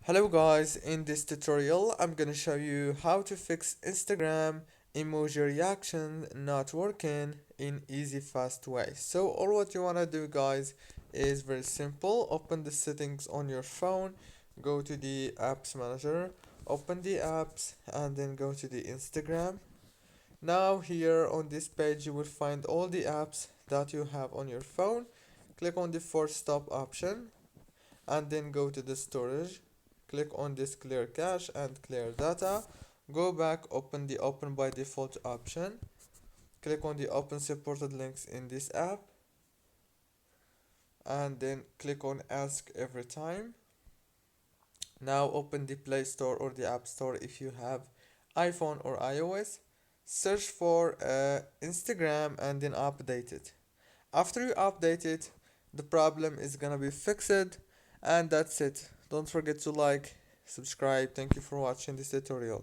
Hello guys, in this tutorial I'm gonna show you how to fix Instagram emoji reaction not working in easy fast way. So all what you wanna do guys is very simple. Open the settings on your phone, go to the apps manager, open the apps and then go to the Instagram. Now here on this page you will find all the apps that you have on your phone. Click on the force stop option and then go to the storage. Click on this clear cache and clear data. Go back, open the open by default option. Click on the open supported links in this app and then click on ask every time. Now open the Play Store or the App Store if you have iPhone or iOS. Search for Instagram and then update it. After you update it, the problem is gonna be fixed, and that's it. Don't forget to like, subscribe. Thank you for watching this tutorial.